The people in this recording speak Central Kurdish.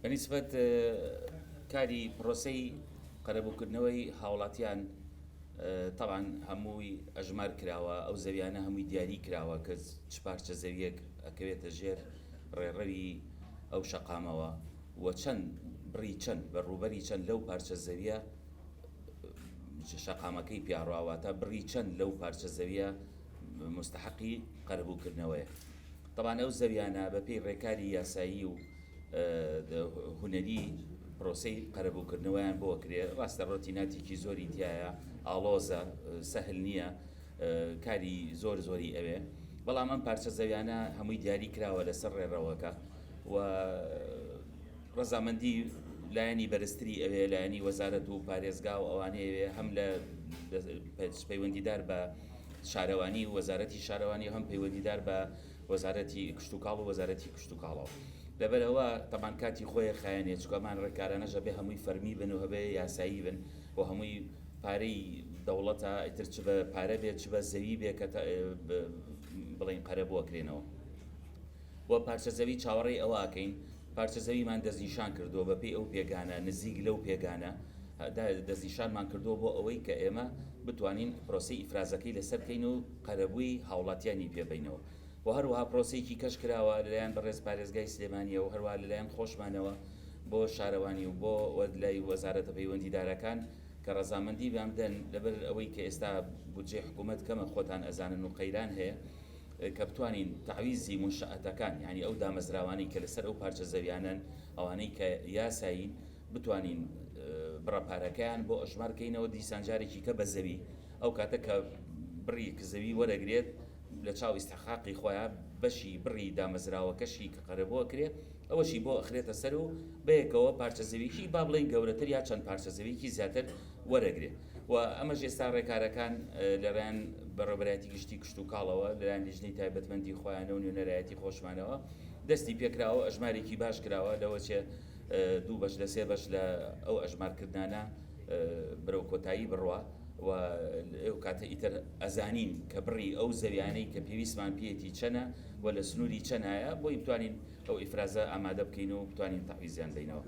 بەنسبەت کاری پرۆسەی قەرەبووکردنەوەی هاوڵاتیان طبعاً هەمووی ئەژمار کراوە، ئەو زەویانە هەمووی دیاری کراوە کە چ پارچە زەویەک ئەکەوێتە ژێر ڕێڕەوی ئەو شەقامەوە و چەند بڕی چەند بەڕووبەری چەند لەو پارچە زەویە شەقامەکەی پیاڕاواتە بڕی چەند لەو پارچە زەویە مستحقی قەرەبووکردنەوەیە. طبعاً ئەو زەویانە بەپێی ڕێکاری یاسایی و هونەری پرۆسەی قەرەبووکردنەوەیان بۆ کرێ. ڕاستە ڕۆتیناتێکی زۆری تایە، ئاڵۆزە، سەهل نییە، کاری زۆری ئەوێ، بەڵام ئەم پارچە زەویانە هەمووی دیاری کراوە لەسەر ڕێڕەوەکە و ڕەزامەندی لایەنی بەرزتری ئەوێ، لایەنی وەزارەت و پارێزگا و ئەوانەیە هەم لە پەیوەندیدار بە شارەوانی و وەزارەتی شارەوانی، هەم پەیوەندیدار بە وەزارەتی کشتتوکاڵ و وەزارەتی کشتتوکاڵەوە. لەبەرەوە تەمان کاتی خۆی خایەنێ چکەمان ڕێکارانەژە بێ هەمووی فەرمی بن و هەبێ یاسایی بن و هەمووی پارەی دەوڵەتە ئیتر چ بە پارە بێت چ بە زەوی بێ کە بڵین قەرە بووەکرێنەوە. بۆ پارچە زەوی چاوەڕێی ئەوواکەین، پارچە زەویمان دەستنیشان کردووە بەپێی ئەو پێگانە، نزیک لەو پێگانە دەستنیشانمان کردووە بۆ ئەوەی کە ئێمە بتوانین پرۆسەی ئیفرازەکەی لەسەرکەین و قەرەبووی هاوڵاتیانی پێبینەوە. و هەروەها پرۆسەیەکی کەش کراوە لەلایەن بەڕێز پارێزگای سلێمانیە و هەروەها لەلایەن خۆشمانەوە بۆ شارەوانی و بۆ لای وەزارەتە پەیوەندیدارەکان کە ڕەزامەندی بام بدەن لەبەر ئەوەی کە ئێستا بودجێ حکوومەت کەمە خۆتان ئەزانن و قەیران هەیە کە بتوانین تەعویزی منشەئەتەکان، یعنی ئەو دامەزراوانەی کە لەسەر ئەو پارچە زەویانن، ئەوانەی کە یاساین، بتوانین بڕەپارەکەیان بۆ ئەژمارکەینەوە دیسانجارێکی کە بە زەوی ئەو کاتە کە بڕی زەوی وەرەگرێت لە چاو ئیستحقاقی خۆیان بەشی بڕی دامەزراوەکەشی کە قەرەبووە کرێ ئەوەشی بۆ ئەخرێتە سەر و بەیەکەوە پارچە زەویکی با بڵین گەورەتر یا چەند پارچە زەویکی زیاتر وەرەگرێ. و ئەمەش ئێستا ڕێکارەکان لەلایەن بەڕێوەبەرایەتی گشتی کشتتوکاڵەوە لەلایەن لیژنەی تایبەتمەندی خۆیانە و نوێنەرایەتی خۆشمانەوە دەستی پێکراوە، ئەژمارێکی باش کراوە لەوە چێ 2 بەش لە 3 بەش لە ئەو ئەژمارکردانە بەرەو کۆتایی بڕوە و ئەو کاتە ئیتر ئەزانین کە بڕی ئەو زەویانەی کە پێویستمان پێێتی چەنە و لە سنووری چەنایە بۆی بتوانین ئەو ئیفرازە ئامادە بکەین و بتوانین تەعویزیان بینەوە.